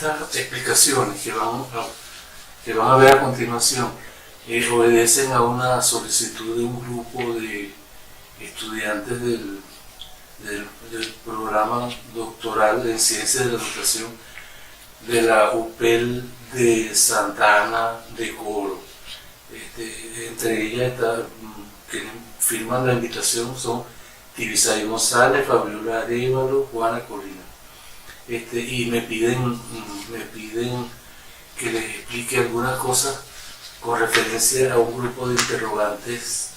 estas explicaciones que van a ver a continuación obedecen a una solicitud de un grupo de estudiantes del programa doctoral en Ciencias de la Educación de la UPEL de Santa Ana de Coro. Entre ellas quienes firman la invitación son Tibisay González, Fabiola Arévalo, Juana Colina. Y me piden que les explique algunas cosas con referencia a un grupo de interrogantes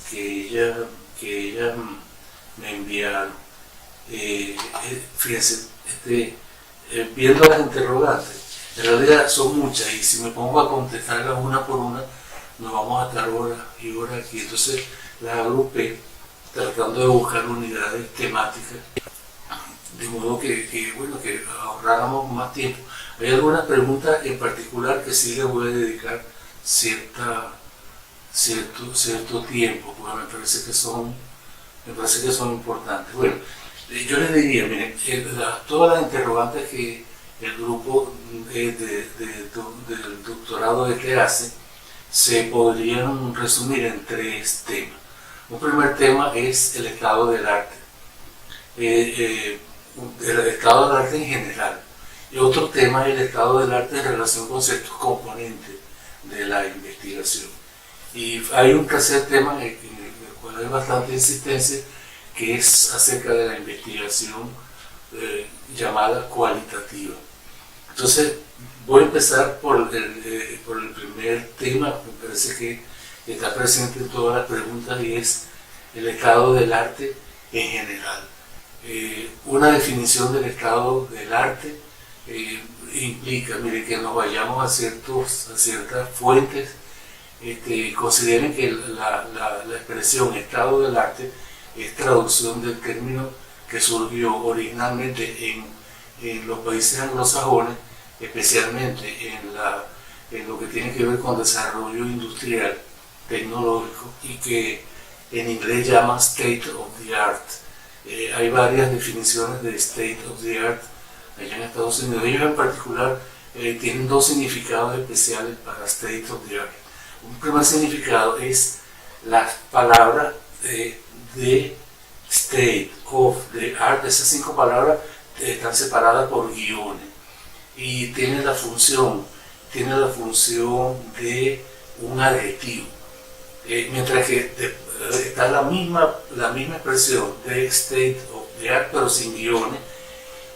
que ella me enviaron. Fíjense, viendo las interrogantes, en realidad son muchas y si me pongo a contestarlas una por una, nos vamos a estar horas y horas aquí. Entonces las agrupé tratando de buscar unidades temáticas, de modo que ahorráramos más tiempo. Hay algunas preguntas en particular que sí les voy a dedicar cierto tiempo, porque me parece que son importantes. Bueno, yo les diría, miren, todas las interrogantes que el grupo del doctorado hace se podrían resumir en 3 temas. Un primer tema es el estado del arte, el estado del arte en general. Y otro tema es el estado del arte en relación con ciertos componentes de la investigación. Y hay un tercer tema en el cual hay bastante insistencia, que es acerca de la investigación llamada cualitativa. Entonces, voy a empezar por el primer tema, me parece que está presente en todas las preguntas, y es el estado del arte en general. Una definición del estado del arte implica, mire, que nos vayamos a ciertas fuentes. Consideren que la expresión estado del arte es traducción del término que surgió originalmente en los países anglosajones, especialmente en lo que tiene que ver con desarrollo industrial, tecnológico, y que en inglés llama state of the art. Hay varias definiciones de state of the art allá en Estados Unidos. Ellos en particular tienen 2 significados especiales para state of the art. Un primer significado es las palabras de state of the art. Esas 5 palabras están separadas por guiones y tienen la función de un adjetivo, mientras que está la misma expresión de state of the art pero sin guiones,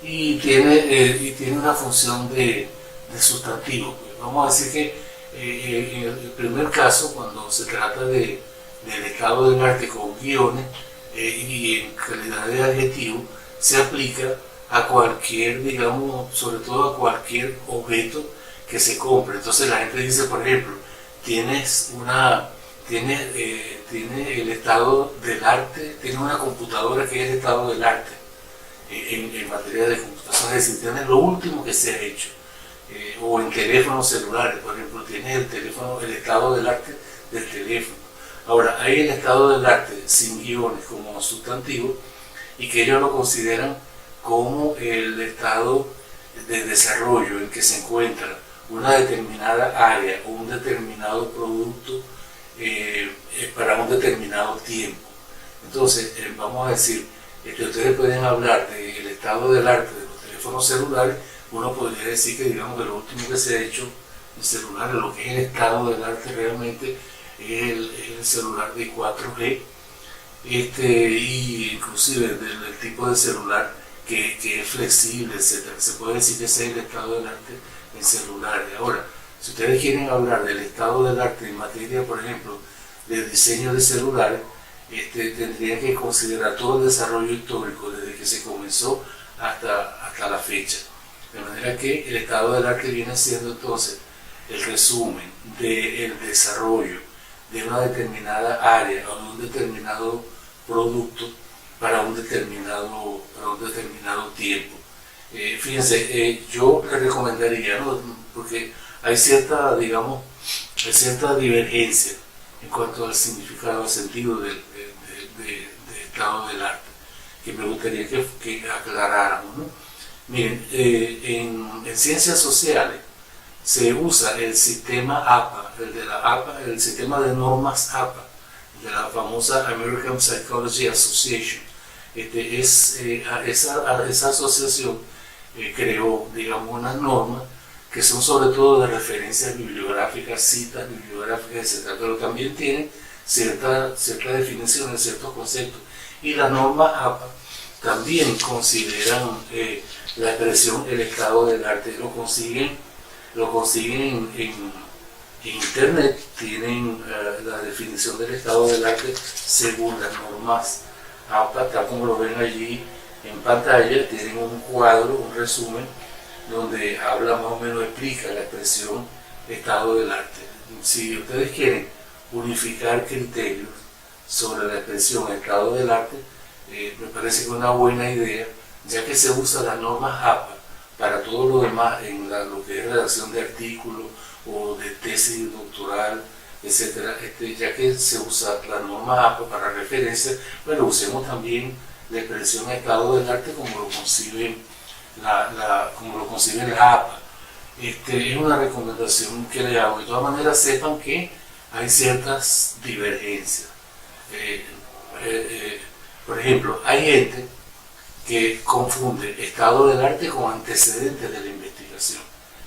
y tiene una función de sustantivo. Vamos a decir que en el primer caso, cuando se trata del estado del arte con guiones y en calidad de adjetivo, se aplica a cualquier, digamos, sobre todo a cualquier objeto que se compre. Entonces la gente dice, por ejemplo, tiene el estado del arte, tiene una computadora que es el estado del arte en materia de computación, es decir, tiene lo último que se ha hecho. O en teléfonos celulares, por ejemplo, tiene el estado del arte del teléfono. Ahora, hay el estado del arte sin guiones como sustantivo, y que ellos lo consideran como el estado de desarrollo en que se encuentra una determinada área o un determinado producto para un determinado tiempo. Entonces, vamos a decir, ustedes pueden hablar del estado del arte de los teléfonos celulares. Uno podría decir que, digamos, que lo último que se ha hecho en celulares, lo que es el estado del arte realmente, es el celular de 4G, y inclusive del tipo de celular que es flexible, etc. Se puede decir que ese es el estado del arte en celulares. Ahora, si ustedes quieren hablar del estado del arte en materia, por ejemplo, de diseño de celulares, tendrían que considerar todo el desarrollo histórico desde que se comenzó hasta la fecha. De manera que el estado del arte viene siendo entonces el resumen del desarrollo de una determinada área o de un determinado producto para un determinado tiempo. Fíjense, yo les recomendaría, ¿no? Porque hay cierta divergencia en cuanto al significado, al sentido del estado del arte, que me gustaría que aclaráramos, ¿no? Miren, en ciencias sociales se usa el sistema APA, el de la APA, el sistema de normas APA, de la famosa American Psychology Association. Esa asociación creó, digamos, unas normas que son sobre todo de referencias bibliográficas, citas bibliográficas, etc. Pero también tienen ciertas definiciones, ciertos conceptos. Y las normas APA también consideran la expresión el estado del arte. Lo consiguen en internet, tienen la definición del estado del arte según las normas APA, tal como lo ven allí en pantalla. Tienen un cuadro, un resumen, donde habla más o menos, explica la expresión estado del arte. Si ustedes quieren unificar criterios sobre la expresión estado del arte, me parece que es una buena idea, ya que se usa las normas APA para todo lo demás en lo que es redacción de artículos o de tesis doctoral, etcétera. Ya que se usa las normas APA para referencia, bueno, usemos también la expresión estado del arte como lo conciben la APA. Es una recomendación que le hago. De todas maneras, sepan que hay ciertas divergencias. Por ejemplo, hay gente que confunde estado del arte con antecedentes de la investigación,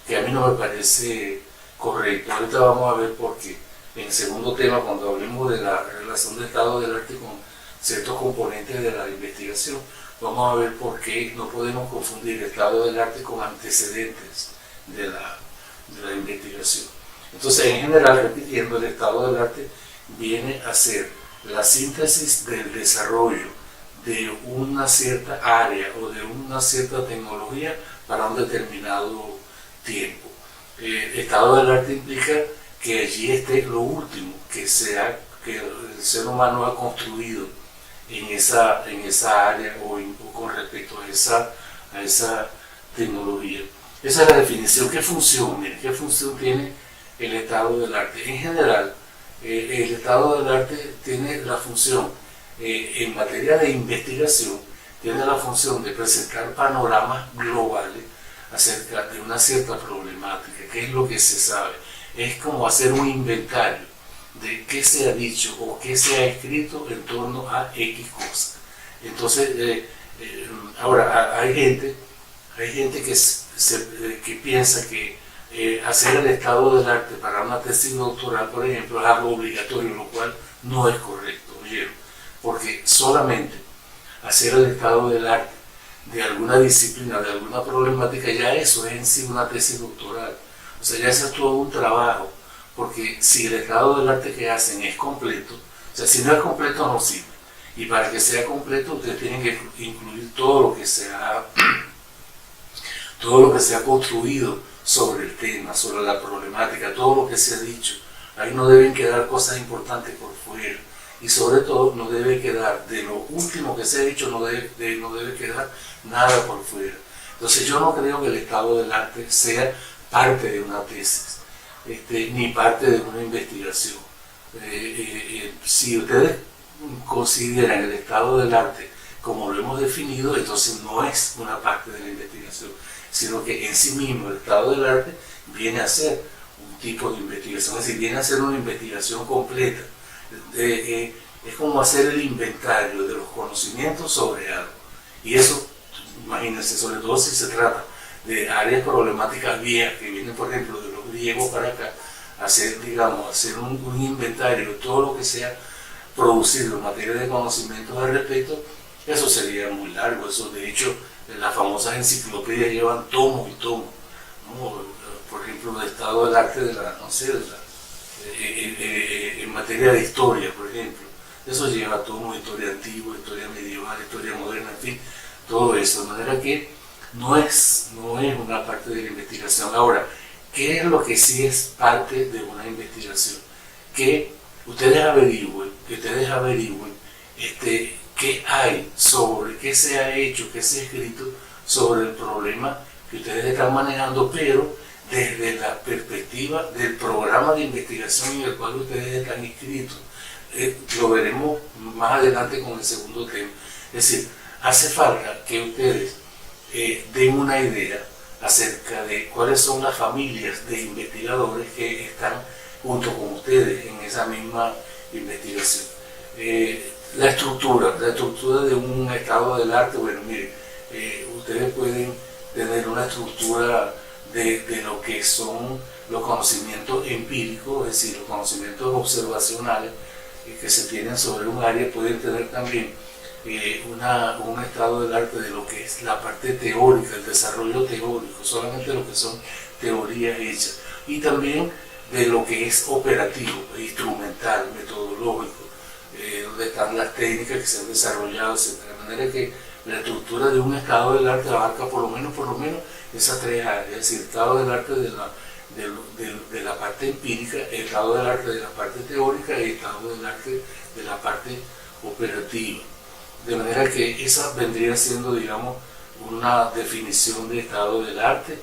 que a mí no me parece correcto. Ahorita vamos a ver por qué. En el segundo tema, cuando hablemos de la relación de estado del arte con ciertos componentes de la investigación, vamos a ver por qué no podemos confundir estado del arte con antecedentes de la investigación. Entonces, en general, repitiendo, el estado del arte viene a ser la síntesis del desarrollo de una cierta área o de una cierta tecnología para un determinado tiempo. Estado del arte implica que allí esté lo último que el ser humano ha construido en esa área o con respecto a esa tecnología. Esa es la definición. ¿Qué función? Miren, ¿qué función tiene el estado del arte? En general, el estado del arte tiene la función, en materia de investigación, tiene la función de presentar panoramas globales acerca de una cierta problemática, qué es lo que se sabe. Es como hacer un inventario de qué se ha dicho o qué se ha escrito en torno a X cosas. Entonces, ahora hay gente que piensa que hacer el estado del arte para una tesis doctoral, por ejemplo, es algo obligatorio, lo cual no es correcto, ¿oyeron? Porque solamente hacer el estado del arte de alguna disciplina, de alguna problemática, ya eso es en sí una tesis doctoral. O sea, ya eso es todo un trabajo, porque si el estado del arte que hacen es completo, o sea, si no es completo no sirve. Y para que sea completo, ustedes tienen que incluir todo lo que se ha construido sobre el tema, sobre la problemática, todo lo que se ha dicho. Ahí no deben quedar cosas importantes por fuera. Y sobre todo no debe quedar, de lo último que se ha dicho, no debe quedar nada por fuera. Entonces yo no creo que el estado del arte sea parte de una tesis, ni parte de una investigación. Si ustedes consideran el estado del arte como lo hemos definido, entonces no es una parte de la investigación, sino que en sí mismo el estado del arte viene a ser un tipo de investigación, es decir, viene a ser una investigación completa. Es como hacer el inventario de los conocimientos sobre algo. Y eso, imagínense, sobre todo si se trata de áreas problemáticas viejas que vienen, por ejemplo, de los griegos para acá, hacer un inventario de todo lo que se ha producido en materia de conocimientos al respecto, eso sería muy largo. Eso, de hecho, las famosas enciclopedias llevan tomos y tomos, ¿no? Por ejemplo, el estado del arte en materia de historia, por ejemplo, eso lleva tomos, historia antigua, historia medieval, historia moderna, en fin, todo eso, de manera que no es una parte de la investigación. Ahora, ¿qué es lo que sí es parte de una investigación? Que ustedes averigüen qué hay sobre, qué se ha hecho, qué se ha escrito sobre el problema que ustedes están manejando, pero desde la perspectiva del programa de investigación en el cual ustedes están inscritos. Lo veremos más adelante con el segundo tema. Es decir, hace falta que ustedes den una idea acerca de cuáles son las familias de investigadores que están junto con ustedes en esa misma investigación. La estructura de un estado del arte, bueno, miren, ustedes pueden tener una estructura de lo que son los conocimientos empíricos, es decir, los conocimientos observacionales que se tienen sobre un área. Pueden tener también un estado del arte de lo que es la parte teórica, el desarrollo teórico, solamente lo que son teorías hechas, y también de lo que es operativo, instrumental, metodológico, donde están las técnicas que se han desarrollado, etc. De manera que la estructura de un estado del arte abarca por lo menos esas tres áreas, es decir, el estado del arte de la parte empírica, el estado del arte de la parte teórica y el estado del arte de la parte operativa. De manera que esa vendría siendo, digamos, una definición de estado del arte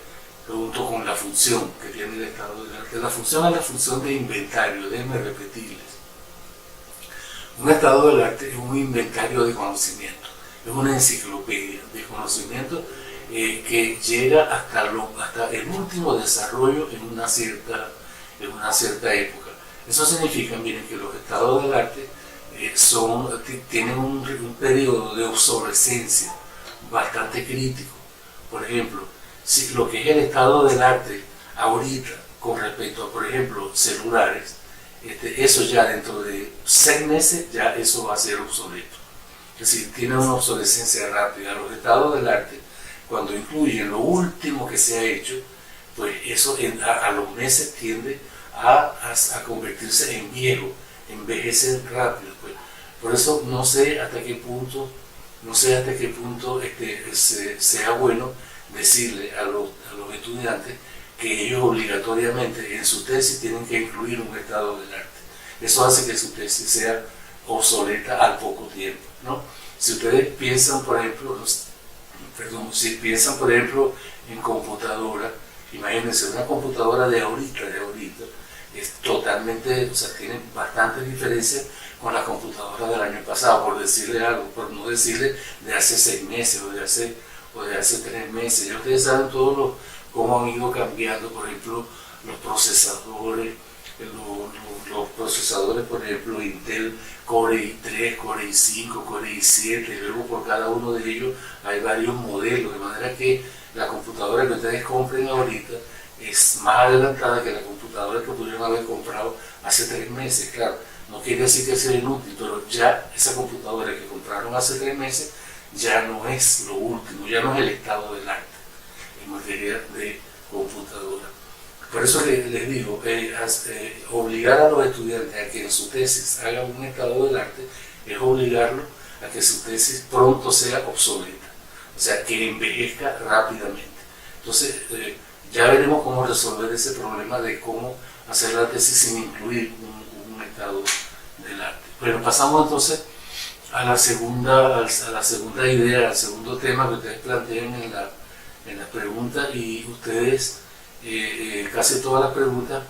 junto con la función que tiene el estado del arte. La función es la función de inventario, déjenme repetirles. Un estado del arte es un inventario de conocimiento, es una enciclopedia de conocimiento que llega hasta el último desarrollo en una cierta época. Eso significa, miren, que los estados del arte tienen un periodo de obsolescencia bastante crítico. Por ejemplo, si lo que es el estado del arte ahorita con respecto a, por ejemplo, celulares, eso ya dentro de 6 meses ya eso va a ser obsoleto. Es decir, tiene una obsolescencia rápida. Los estados del arte, cuando incluyen lo último que se ha hecho, pues eso a los meses tiende a convertirse en viejo, envejece rápido. Pues. Por eso no sé hasta qué punto sea bueno decirle a los estudiantes que ellos obligatoriamente en su tesis tienen que incluir un estado del arte. Eso hace que su tesis sea obsoleta al poco tiempo, ¿no? Si ustedes piensan, por ejemplo, en computadora, imagínense una computadora de ahorita, es totalmente, o sea, tiene bastante diferencia con la computadora del año pasado, por decirle algo, por no decirle de hace 6 meses o de hace 3 meses. Ya ustedes saben cómo han ido cambiando, por ejemplo, los procesadores, por ejemplo, Intel Core i3, Core i5, Core i7, y luego por cada uno de ellos hay varios modelos, de manera que la computadora que ustedes compren ahorita es más adelantada que la computadora que pudieron haber comprado hace 3 meses. Claro, no quiere decir que sea inútil, pero ya esa computadora que compraron hace 3 meses ya no es lo último, ya no es el estado del arte en materia de computadora. Por eso les digo, obligar a los estudiantes a que en su tesis hagan un estado del arte es obligarlos a que su tesis pronto sea obsoleta, o sea, que envejezca rápidamente. Entonces, ya veremos cómo resolver ese problema de cómo hacer la tesis sin incluir un estado del arte. Bueno, pasamos entonces a la segunda idea, al segundo tema que ustedes plantean en la pregunta, y ustedes casi todas las preguntas,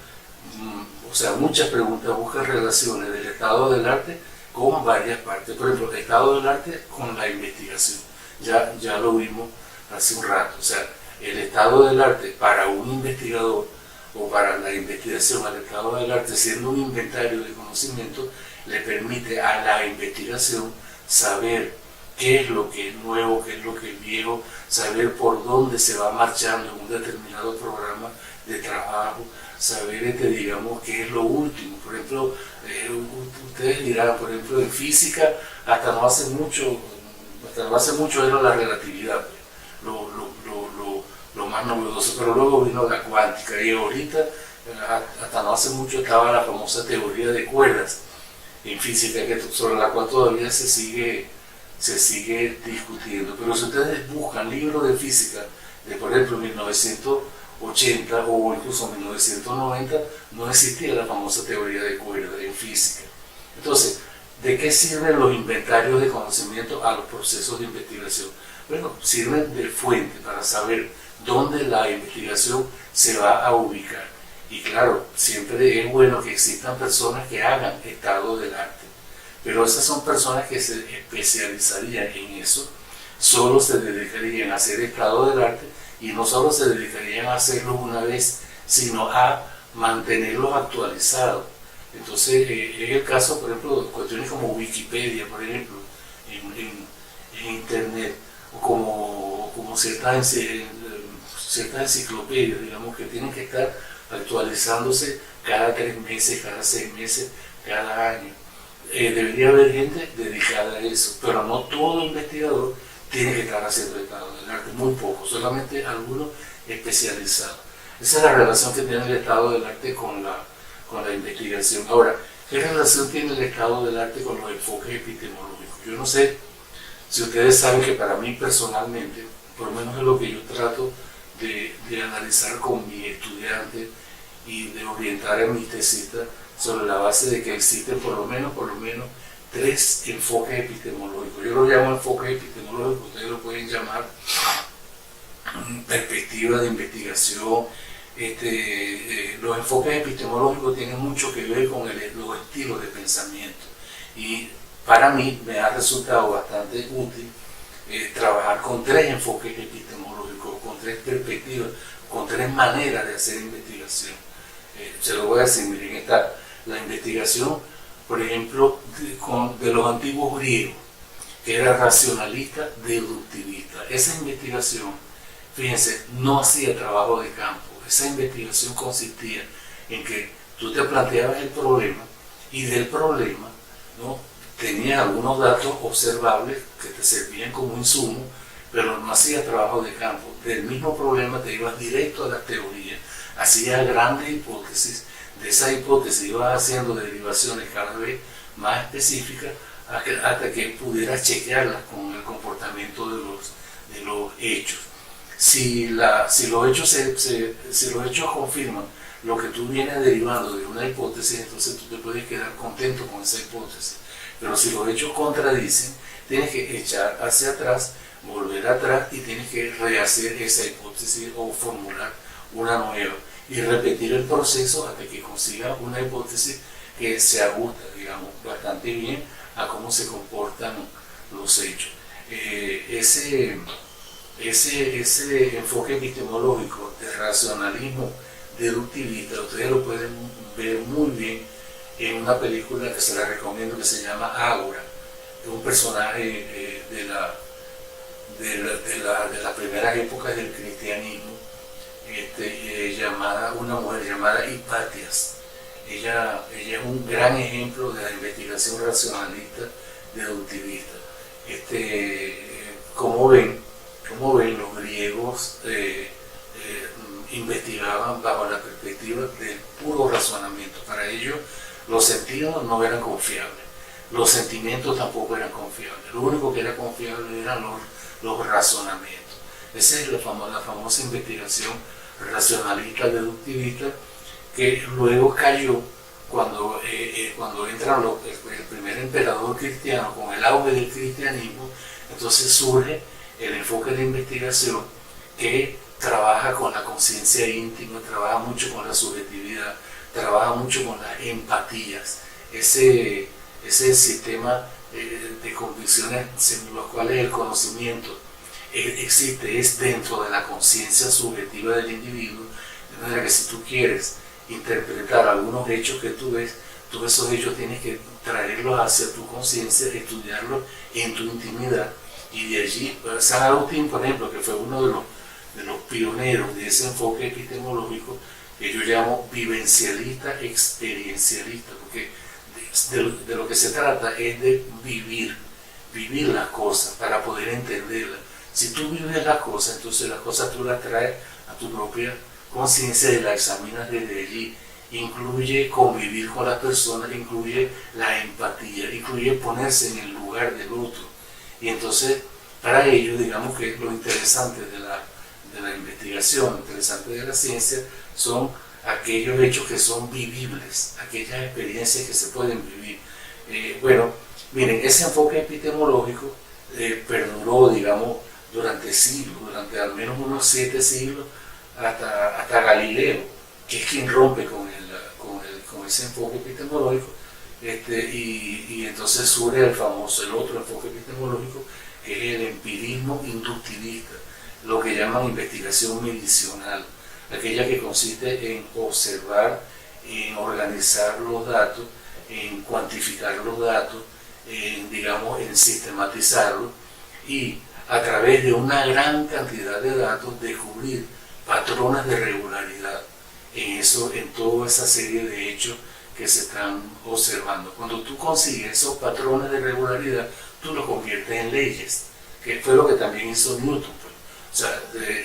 o sea, muchas preguntas buscan relaciones del estado del arte con varias partes. Por ejemplo, el estado del arte con la investigación, ya lo vimos hace un rato. O sea, el estado del arte para un investigador o para la investigación, al estado del arte siendo un inventario de conocimiento, le permite a la investigación saber qué es lo que es nuevo, qué es lo que es viejo, saber por dónde se va marchando en un determinado programa de trabajo, saber, digamos, qué es lo último. Por ejemplo, ustedes dirán, por ejemplo, en física, hasta no hace mucho era la relatividad, lo más novedoso, pero luego vino la cuántica, y ahorita, hasta no hace mucho, estaba la famosa teoría de cuerdas en física, sobre la cual todavía se sigue discutiendo. Pero si ustedes buscan libros de física de, por ejemplo, 1980 o incluso 1990, no existía la famosa teoría de cuerdas en física. Entonces, ¿de qué sirven los inventarios de conocimiento a los procesos de investigación? Bueno, sirven de fuente para saber dónde la investigación se va a ubicar. Y claro, siempre es bueno que existan personas que hagan estado del arte, pero esas son personas que se especializarían en eso solo se dedicarían a hacer estado del arte y no solo se dedicarían a hacerlo una vez, sino a mantenerlos actualizados. Entonces, en el caso, por ejemplo, de cuestiones como Wikipedia, por ejemplo, en Internet, o como ciertas enciclopedias, digamos, que tienen que estar actualizándose cada 3 meses, cada 6 meses, cada año. Debería haber gente dedicada a eso, pero no todo investigador tiene que estar haciendo estado del arte, muy poco, solamente algunos especializados. Esa es la relación que tiene el estado del arte con la investigación. Ahora, ¿qué relación tiene el estado del arte con los enfoques epistemológicos? Yo no sé si ustedes saben que para mí personalmente, por lo menos es lo que yo trato de analizar con mis estudiantes y de orientar a mis tesistas sobre la base de que existen por lo menos 3 enfoques epistemológicos. Yo lo llamo enfoques epistemológicos, ustedes lo pueden llamar perspectiva de investigación. Los enfoques epistemológicos tienen mucho que ver con los estilos de pensamiento y para mí me ha resultado bastante útil trabajar con 3 enfoques epistemológicos, con 3 perspectivas, con 3 maneras de hacer investigación. Se lo voy a decir, miren, está la investigación, por ejemplo, de los antiguos griegos, que era racionalista, deductivista. Esa investigación, fíjense, no hacía trabajo de campo. Esa investigación consistía en que tú te planteabas el problema y del problema, ¿no?, tenías algunos datos observables que te servían como insumo, pero no hacías trabajo de campo. Del mismo problema te ibas directo a la teoría, hacías grandes hipótesis, de esas hipótesis ibas haciendo derivaciones cada vez más específicas hasta que pudieras chequearlas con el comportamiento de los hechos. Si los hechos confirman lo que tú vienes derivando de una hipótesis, entonces tú te puedes quedar contento con esa hipótesis. Pero si los hechos contradicen, tienes que echar hacia atrás, volver atrás y tienes que rehacer esa hipótesis o formular una nueva y repetir el proceso hasta que consigas una hipótesis que se ajusta, digamos, bastante bien a cómo se comportan los hechos. Ese enfoque epistemológico de racionalismo deductivista, ustedes lo pueden ver muy bien en una película que se la recomiendo que se llama Ágora, de un personaje de las primeras épocas del cristianismo, una mujer llamada Hipatias. Ella es un gran ejemplo de la investigación racionalista deductivista. Como ven, los griegos investigaban bajo la perspectiva del puro razonamiento. Para ellos los sentidos no eran confiables, los sentimientos tampoco eran confiables, lo único que era confiable eran los razonamientos. Esa es la famosa investigación racionalista deductivista que luego cayó cuando entra el primer emperador cristiano, con el auge del cristianismo. Entonces surge el enfoque de investigación que trabaja con la conciencia íntima, trabaja mucho con la subjetividad, trabaja mucho con las empatías, ese sistema de convicciones en los cuales el conocimiento existe, es dentro de la conciencia subjetiva del individuo, de manera que si tú quieres interpretar algunos hechos que tú ves, esos hechos tienes que traerlos hacia tu conciencia, estudiarlos en tu intimidad, y de allí, San Agustín, por ejemplo, que fue uno de los pioneros de ese enfoque epistemológico, que yo llamo vivencialista, experiencialista, porque de lo que se trata es de vivir las cosas para poder entenderlas. Si tú vives las cosas, entonces las cosas tú las traes a tu propia conciencia y las examinas desde allí. Incluye convivir con las personas, incluye la empatía, incluye ponerse en el lugar del otro. Y entonces, para ello, digamos que lo interesante de la investigación, lo interesante de la ciencia, son aquellos hechos que son vivibles, aquellas experiencias que se pueden vivir. Bueno, miren, ese enfoque epistemológico perduró, digamos, durante siglos, durante al menos unos 7 siglos, hasta Galileo, que es quien rompe con ese enfoque epistemológico, y entonces surge el otro enfoque epistemológico, que es el empirismo inductivista, lo que llaman investigación medicional, aquella que consiste en observar, en organizar los datos, en cuantificar los datos, en sistematizarlos y a través de una gran cantidad de datos descubrir patrones de regularidad en toda esa serie de hechos que se están observando. Cuando tú consigues esos patrones de regularidad, tú los conviertes en leyes, que fue lo que también hizo Newton. Pues. O sea,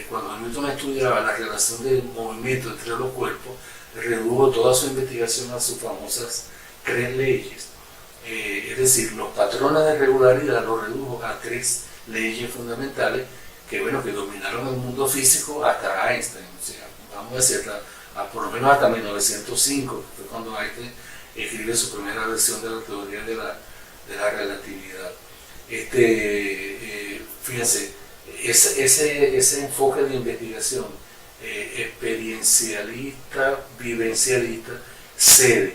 cuando Newton estudiaba la relación del movimiento entre los cuerpos, redujo toda su investigación a sus famosas 3 leyes. Es decir, los patrones de regularidad los redujo a 3 leyes fundamentales que dominaron el mundo físico hasta Einstein. O sea, vamos a decir, por lo menos hasta 1905, que fue cuando Einstein escribe su primera versión de la teoría de la relatividad. Fíjense, ese enfoque de investigación experiencialista, vivencialista, cede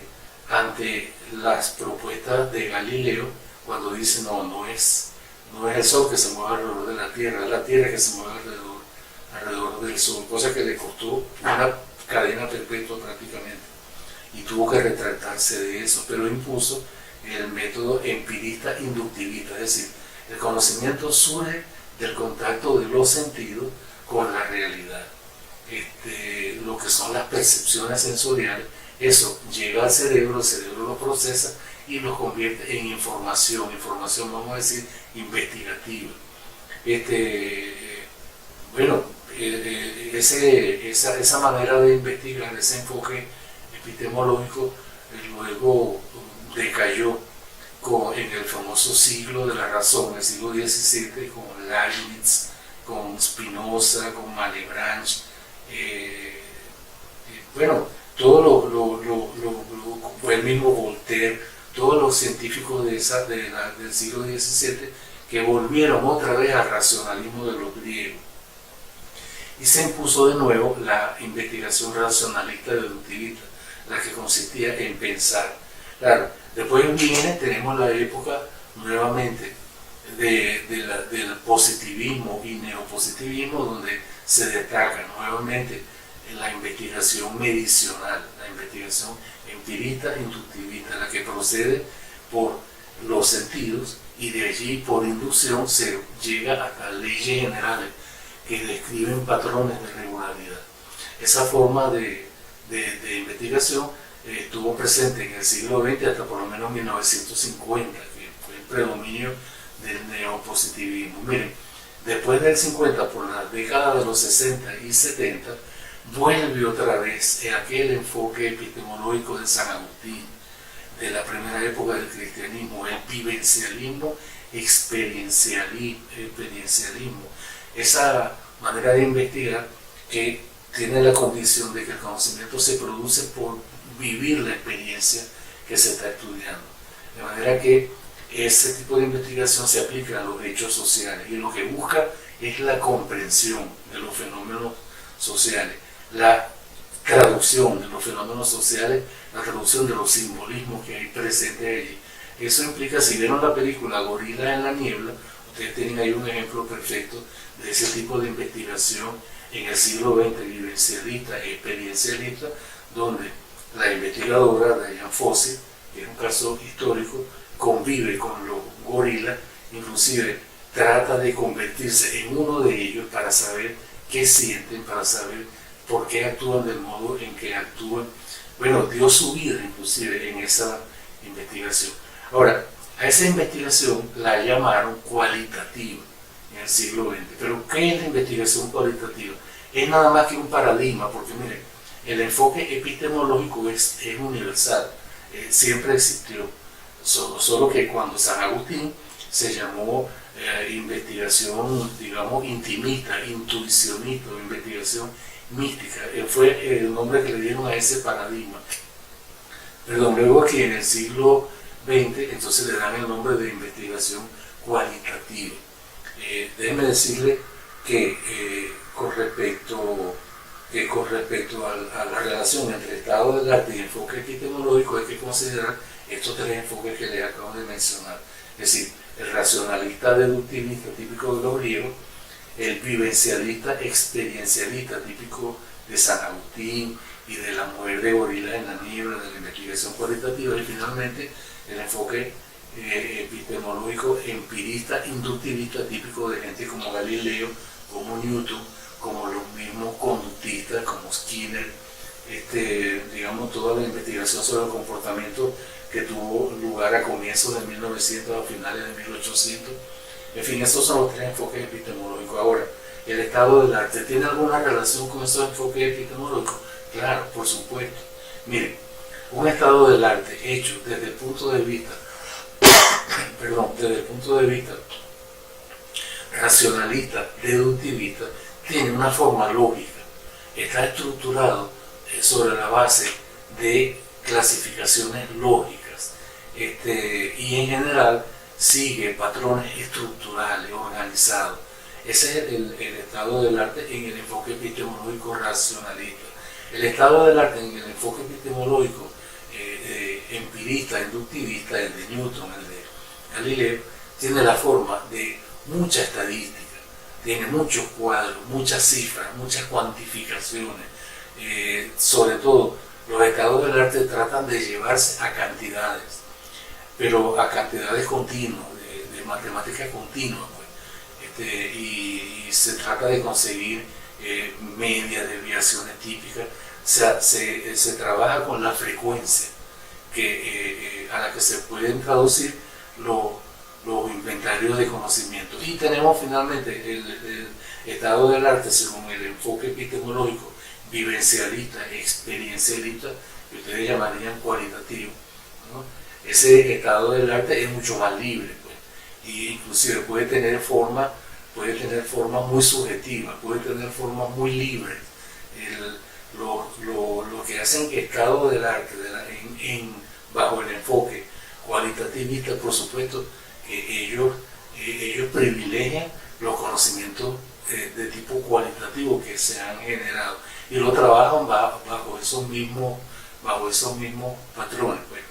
ante las propuestas de Galileo cuando dice no es el Sol que se mueve alrededor de la Tierra, es la Tierra que se mueve alrededor del Sol, cosa que le costó una cadena perpetua prácticamente y tuvo que retractarse de eso, pero impuso el método empirista inductivista, es decir, el conocimiento surge del contacto de los sentidos con la realidad. Lo que son las percepciones sensoriales, eso llega al cerebro, el cerebro lo procesa y lo convierte en información vamos a decir investigativa. Esa manera de investigar, ese enfoque epistemológico luego decayó en el famoso siglo de la razón, el siglo XVII, con Leibniz, con Spinoza, con Malebranche, el mismo Voltaire, todos los científicos del siglo XVII que volvieron otra vez al racionalismo de los griegos. Y se impuso de nuevo la investigación racionalista deductivista, la que consistía en pensar. Claro, después tenemos la época nuevamente del positivismo y neopositivismo, donde se destaca nuevamente la investigación medicional, la investigación empirista inductivista, la que procede por los sentidos y de allí por inducción se llega hasta leyes generales que describen patrones de regularidad. Esa forma de investigación estuvo presente en el siglo XX hasta por lo menos 1950, que fue el predominio del neopositivismo. Miren, después del 50, por la década de los 60 y 70, vuelve otra vez en aquel enfoque epistemológico de San Agustín, de la primera época del cristianismo, el vivencialismo, experiencialismo, esa manera de investigar que tiene la condición de que el conocimiento se produce por vivir la experiencia que se está estudiando. De manera que ese tipo de investigación se aplica a los hechos sociales y lo que busca es la comprensión de los fenómenos sociales, la traducción de los fenómenos sociales, la traducción de los simbolismos que hay presentes allí. Eso implica, si vieron la película Gorila en la niebla, ustedes tienen ahí un ejemplo perfecto de ese tipo de investigación en el siglo XX, vivencialista, experiencialista, donde la investigadora Diane Fossey, que es un caso histórico, convive con los gorilas, inclusive trata de convertirse en uno de ellos para saber qué sienten, para saber por qué actúan del modo en que actúan. Dio su vida inclusive en esa investigación. Ahora, a esa investigación la llamaron cualitativa en el siglo XX. Pero ¿qué es la investigación cualitativa? Es nada más que un paradigma, porque miren, el enfoque epistemológico es universal, siempre existió, solo que cuando San Agustín se llamó investigación, digamos, intimista, intuicionista, investigación mística, fue el nombre que le dieron a ese paradigma. Pero luego aquí en el siglo XX, entonces le dan el nombre de investigación cualitativa. Déjenme decirle que con respecto a la relación entre estado del arte y enfoque epistemológico hay que considerar estos 3 enfoques que les acabo de mencionar. Es decir, el racionalista deductivista típico de los griegos, el vivencialista experiencialista típico de San Agustín y de la mujer de gorila en la niebla, de la investigación cualitativa, y finalmente el enfoque epistemológico empirista inductivista típico de gente como Galileo, como Newton, como los mismos conductistas, como Skinner, digamos, toda la investigación sobre el comportamiento que tuvo lugar a comienzos de 1900, a finales de 1800. En fin, esos son los tres enfoques epistemológicos. Ahora, ¿el estado del arte tiene alguna relación con esos enfoques epistemológicos? Claro, por supuesto. Miren, un estado del arte hecho desde el punto de vista, desde el punto de vista racionalista, deductivista, tiene una forma lógica, está estructurado sobre la base de clasificaciones lógicas, y en general sigue patrones estructurales, organizados. Ese es el estado del arte en el enfoque epistemológico racionalista. El estado del arte en el enfoque epistemológico empirista, inductivista, el de Newton, el de Galileo, tiene la forma de mucha estadística, tiene muchos cuadros, muchas cifras, muchas cuantificaciones. Sobre todo, los estados del arte tratan de llevarse a cantidades, pero a cantidades continuas, de matemática continua, pues. Y se trata de conseguir medias, desviaciones típicas. Se trabaja con la frecuencia a la que se pueden traducir los inventarios de conocimiento. Y tenemos finalmente el estado del arte según el enfoque epistemológico vivencialista, experiencialista, que ustedes llamarían cualitativo, ¿no? Ese estado del arte es mucho más libre, pues, y inclusive puede tener formas muy subjetivas, puede tener formas muy libres. Lo que hacen estado del arte bajo el enfoque cualitativista, por supuesto, que ellos privilegian los conocimientos de tipo cualitativo que se han generado y lo trabajan bajo esos mismos patrones, pues.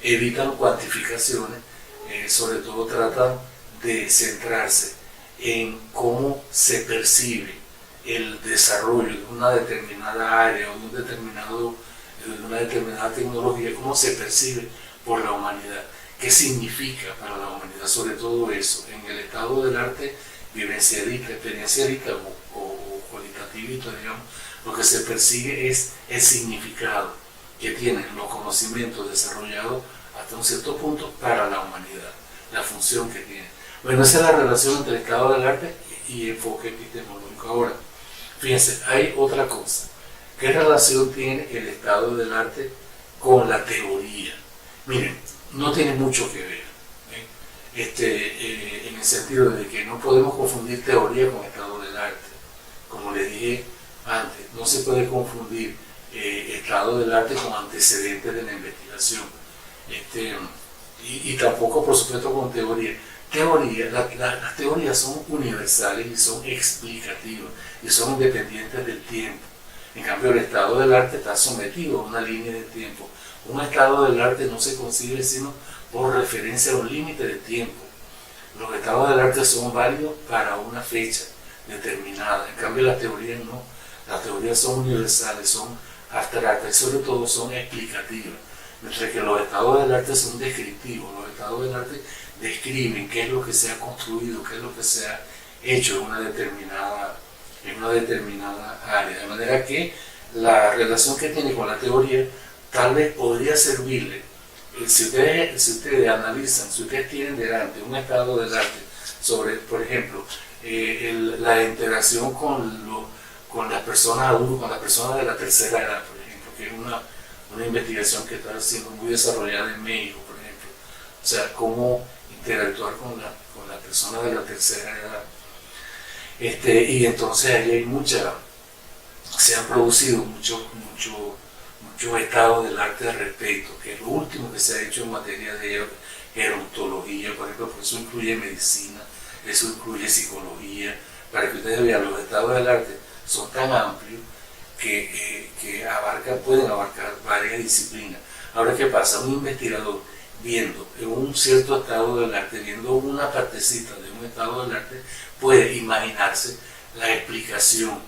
Evitan cuantificaciones, sobre todo tratan de centrarse en cómo se percibe el desarrollo de una determinada área o de una determinada tecnología, cómo se percibe por la humanidad, qué significa para la humanidad, sobre todo eso, en el estado del arte vivencialista, experiencialista o cualitativista, digamos, lo que se persigue es el significado que tienen los conocimientos desarrollados hasta un cierto punto para la humanidad, la función que tienen. Bueno, esa es la relación entre el estado del arte y enfoque epistemológico. Ahora, fíjense, hay otra cosa. ¿Qué relación tiene el estado del arte con la teoría? Miren, no tiene mucho que ver, en el sentido de que no podemos confundir teoría con estado del arte. Como les dije antes, no se puede confundir estado del arte con antecedentes de la investigación, y tampoco, por supuesto, con teoría. Las teorías son universales y son explicativas y son independientes del tiempo. En cambio, el estado del arte está sometido a una línea de tiempo. Un estado del arte no se concibe sino por referencia a un límite de tiempo. Los estados del arte son válidos para una fecha determinada. En cambio, las teorías no. Las teorías son universales, son abstractas y sobre todo son explicativas. Mientras que los estados del arte son descriptivos. Los estados del arte describen qué es lo que se ha construido, qué es lo que se ha hecho en una determinada área. De manera que la relación que tiene con la teoría tal vez podría servirle. Si ustedes analizan, si ustedes tienen delante un estado del arte sobre, por ejemplo, la interacción con las personas adultas, con las personas de la tercera edad, por ejemplo, que es una investigación que está siendo muy desarrollada en México, por ejemplo. O sea, cómo interactuar con las personas de la tercera edad. Y entonces ahí se han producido muchos estados del arte al respecto, que es lo último que se ha hecho en materia de gerontología, por ejemplo, porque eso incluye medicina, eso incluye psicología, para que ustedes vean, los estados del arte son tan amplios que pueden abarcar varias disciplinas. Ahora, ¿qué pasa? Un investigador viendo en un cierto estado del arte, viendo una partecita de un estado del arte, puede imaginarse la explicación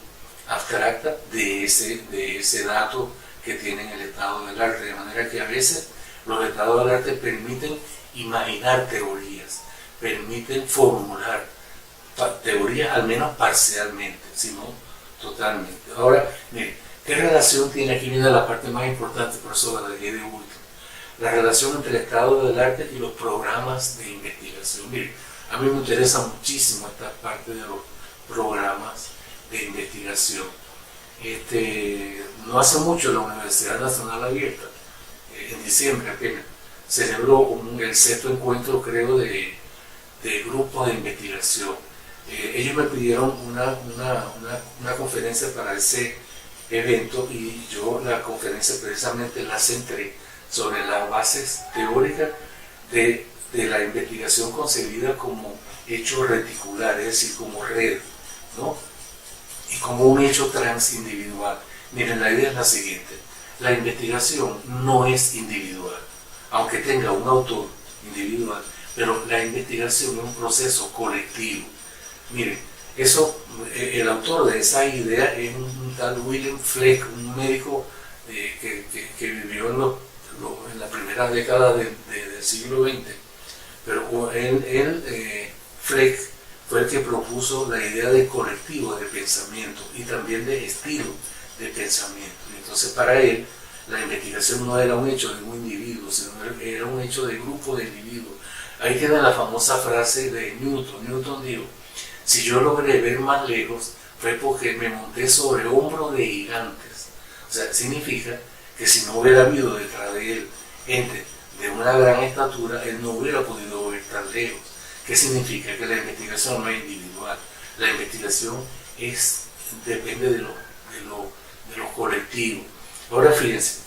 abstracta de ese dato que tiene en el estado del arte. De manera que a veces los estados del arte permiten imaginar teorías, permiten formular teorías al menos parcialmente, sino totalmente. Ahora, miren, ¿qué relación tiene? Aquí viene la parte más importante, por eso la dejé de último. La relación entre el estado del arte y los programas de investigación. Miren, a mí me interesa muchísimo esta parte de los programas de investigación. No hace mucho la Universidad Nacional Abierta, en diciembre apenas, celebró el sexto encuentro, creo, de grupos de investigación. Ellos me pidieron una conferencia para ese evento y yo la conferencia precisamente la centré sobre las bases teóricas de la investigación concebida como hecho reticular, es decir, como red, ¿no? Y como un hecho transindividual. Miren, la idea es la siguiente: la investigación no es individual, aunque tenga un autor individual, pero la investigación es un proceso colectivo. Miren, el autor de esa idea es un tal Wilhelm Fleck, un médico que vivió en la primera década del siglo XX, pero Fleck fue el que propuso la idea de colectivo de pensamiento y también de estilo de pensamiento. Y entonces para él la investigación no era un hecho de un individuo, sino era un hecho de grupo de individuos. Ahí queda la famosa frase de Newton. Newton dijo: si yo logré ver más lejos fue porque me monté sobre hombros de gigantes. O sea, significa que si no hubiera habido detrás de él gente de una gran estatura, él no hubiera podido ver tan lejos. ¿Qué significa? Que la investigación no es individual. La investigación depende de los colectivos. Ahora fíjense,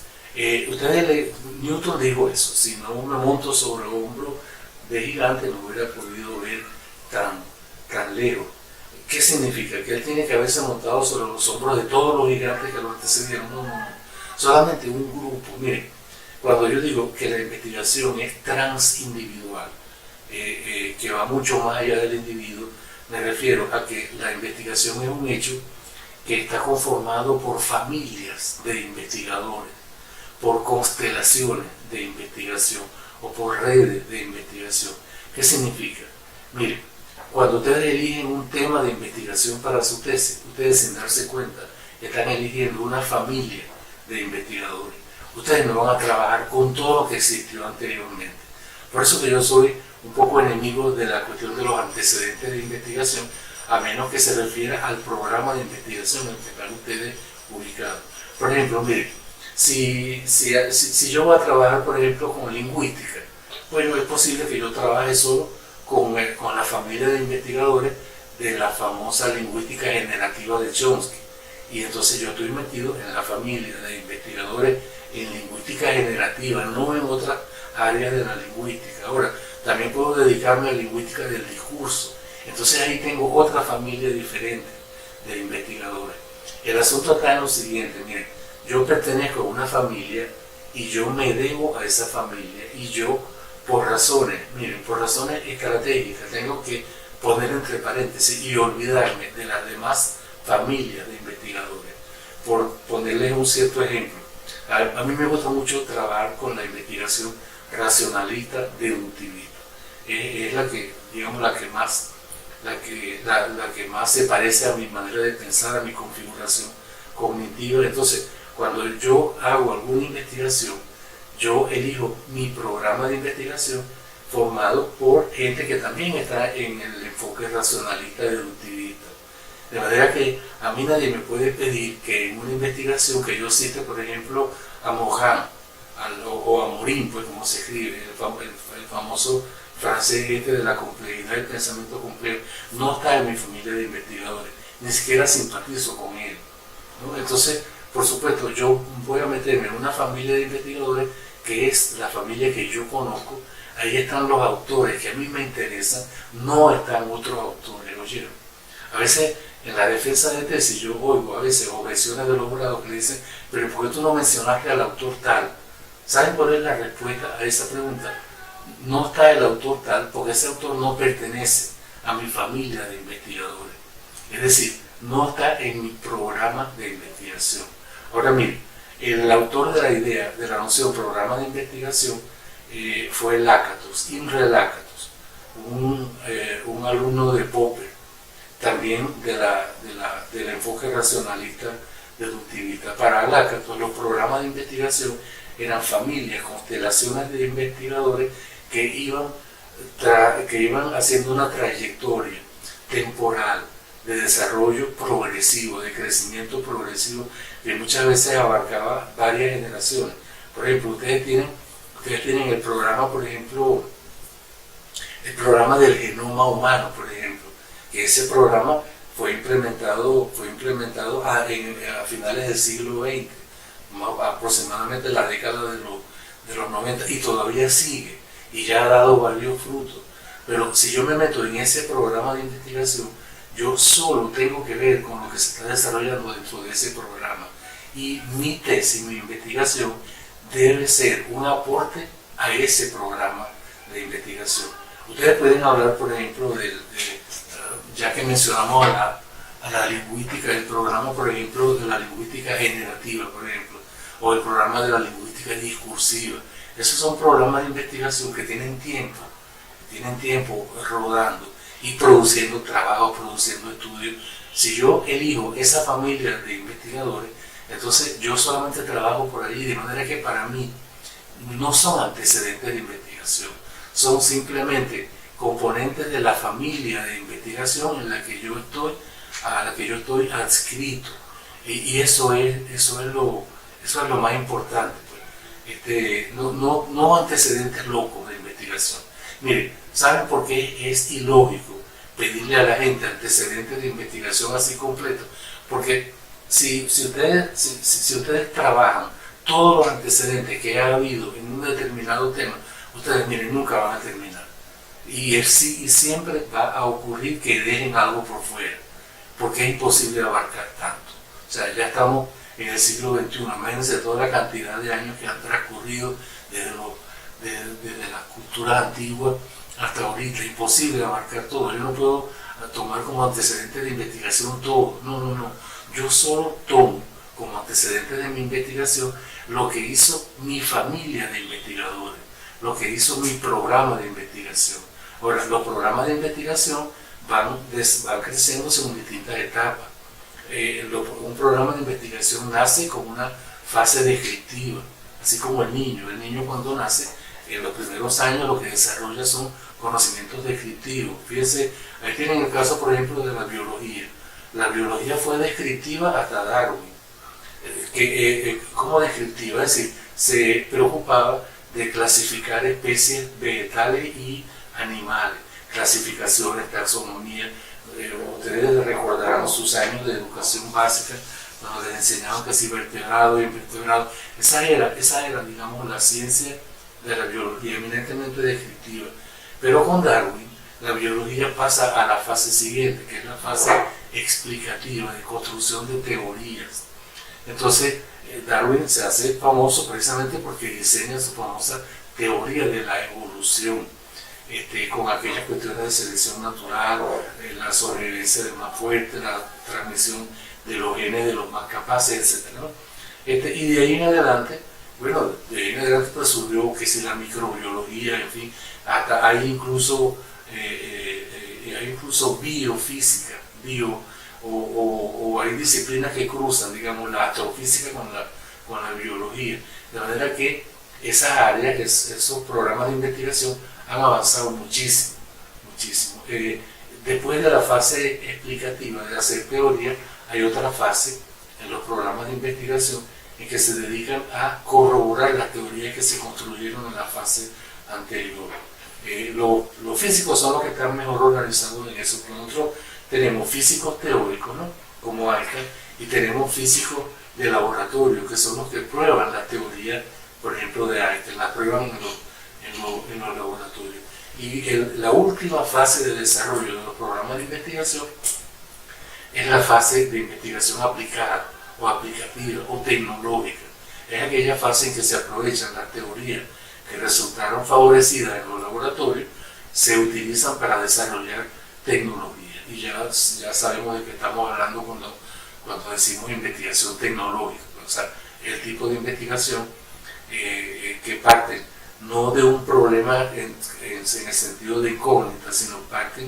Newton dijo eso: si no me monto sobre hombros de gigante no hubiera podido ver tan lejos. ¿Qué significa? Que él tiene que haberse montado sobre los hombros de todos los gigantes que lo antecedieron. No. Solamente un grupo. Miren, cuando yo digo que la investigación es transindividual, que va mucho más allá del individuo, me refiero a que la investigación es un hecho que está conformado por familias de investigadores, por constelaciones de investigación o por redes de investigación. ¿Qué significa? Miren, cuando ustedes eligen un tema de investigación para su tesis, ustedes sin darse cuenta están eligiendo una familia de investigadores. Ustedes no van a trabajar con todo lo que existió anteriormente. Por eso que yo soy un poco enemigo de la cuestión de los antecedentes de investigación, a menos que se refiera al programa de investigación en el que están ustedes ubicados. Por ejemplo, miren, si yo voy a trabajar, por ejemplo, con lingüística, bueno, es posible que yo trabaje solo con la familia de investigadores de la famosa lingüística generativa de Chomsky. Y entonces yo estoy metido en la familia de investigadores en lingüística generativa, no en otras áreas de la lingüística. Ahora, también puedo dedicarme a la lingüística del discurso. Entonces ahí tengo otra familia diferente de investigadores. El asunto acá es lo siguiente: miren, yo pertenezco a una familia y yo me debo a esa familia, y yo por razones estratégicas tengo que poner entre paréntesis y olvidarme de las demás familias de investigadores. Por ponerles un cierto ejemplo, a mí me gusta mucho trabajar con la investigación racionalista deductivista. Es la que, digamos, la que más se parece a mi manera de pensar, a mi configuración cognitiva. Entonces, cuando yo hago alguna investigación, yo elijo mi programa de investigación formado por gente que también está en el enfoque racionalista deductivista. De manera que a mí nadie me puede pedir que en una investigación que yo cite, por ejemplo, a Mohan o a Morin, pues como se escribe, el famoso francés de la complejidad del pensamiento complejo, no está en mi familia de investigadores, ni siquiera simpatizo con él, ¿no? Entonces, por supuesto, yo voy a meterme en una familia de investigadores que es la familia que yo conozco. Ahí están los autores que a mí me interesan, no están otros autores, ¿oyeron? A veces en la defensa de tesis yo oigo a veces objeciones de los jurados que le dicen: pero ¿por qué tú no mencionaste al autor tal? ¿Saben cuál es la respuesta a esa pregunta? no está el autor tal, porque ese autor no pertenece a mi familia de investigadores. Es decir, no está en mi programa de investigación. Ahora mire, el autor de la idea, de la noción programa de investigación, fue Lakatos, Imre Lakatos, un alumno de Popper, también del enfoque racionalista deductivista. Para Lakatos, los programas de investigación eran familias, constelaciones de investigadores que iban haciendo una trayectoria temporal de desarrollo progresivo, de crecimiento progresivo, que muchas veces abarcaba varias generaciones. Por ejemplo, ustedes tienen el programa, por ejemplo, el programa del genoma humano, por ejemplo, que ese programa fue implementado a finales del siglo XX, aproximadamente la década de los 90, y todavía sigue, y ya ha dado varios frutos. Pero si yo me meto en ese programa de investigación, yo solo tengo que ver con lo que se está desarrollando dentro de ese programa. Y mi tesis, mi investigación, debe ser un aporte a ese programa de investigación. Ustedes pueden hablar, por ejemplo, ya que mencionamos a la lingüística, el programa, por ejemplo, de la lingüística generativa, por ejemplo, o el programa de la lingüística discursiva. Esos son programas de investigación que tienen tiempo rodando y produciendo trabajo, produciendo estudios. Si yo elijo esa familia de investigadores, entonces yo solamente trabajo por ahí, de manera que para mí no son antecedentes de investigación, son simplemente componentes de la familia de investigación a la que yo estoy adscrito. Y eso es lo más importante, pues. No antecedentes locos de investigación. Miren, ¿saben por qué es ilógico pedirle a la gente antecedentes de investigación así completos? Porque si ustedes trabajan todos los antecedentes que ha habido en un determinado tema, ustedes, miren, nunca van a terminar. Y siempre va a ocurrir que dejen algo por fuera, porque es imposible abarcar tanto. O sea, ya estamos en el siglo XXI, imagínense toda la cantidad de años que han transcurrido desde la cultura antigua hasta ahorita. Imposible abarcar todo. Yo no puedo tomar como antecedente de investigación todo. No. Yo solo tomo como antecedente de mi investigación lo que hizo mi familia de investigadores, lo que hizo mi programa de investigación. Ahora, los programas de investigación van creciendo según distintas etapas. Un programa de investigación nace con una fase descriptiva, así como el niño cuando nace, en los primeros años lo que desarrolla son conocimientos descriptivos. Fíjense, ahí tienen el caso, por ejemplo, de la biología. La biología fue descriptiva hasta Darwin. ¿Cómo descriptiva? Es decir, se preocupaba de clasificar especies vegetales y animales, clasificaciones, taxonomía. Ustedes recordarán sus años de educación básica, cuando les enseñaban que si vertebrado y invertebrado. Esa era, digamos, la ciencia de la biología, eminentemente descriptiva. Pero con Darwin, la biología pasa a la fase siguiente, que es la fase explicativa, de construcción de teorías. Entonces, Darwin se hace famoso precisamente porque diseña su famosa teoría de la evolución, con aquellas cuestiones de selección natural, la sobrevivencia del más fuerte, la transmisión de los genes de los más capaces, etc., ¿no? Y de ahí en adelante, pues surgió que si la microbiología, en fin, hasta hay incluso biofísica, o hay disciplinas que cruzan, digamos, la astrofísica con la biología, de manera que esas áreas, esos programas de investigación han avanzado muchísimo. Después de la fase explicativa de hacer teoría, hay otra fase en los programas de investigación en que se dedican a corroborar las teorías que se construyeron en la fase anterior. Los físicos son los que están mejor organizados en eso. Nosotros tenemos físicos teóricos, ¿no?, como Einstein, y tenemos físicos de laboratorio, que son los que prueban las teorías, por ejemplo, de Einstein, las prueban en los laboratorios. Y la última fase de desarrollo de los programas de investigación es la fase de investigación aplicada, o aplicativa, o tecnológica. Es aquella fase en que se aprovechan las teorías que resultaron favorecidas en los laboratorios se utilizan para desarrollar tecnología. Y ya sabemos de qué estamos hablando cuando decimos investigación tecnológica. O sea, el tipo de investigación que parte no de un problema en el sentido de incógnita, sino parte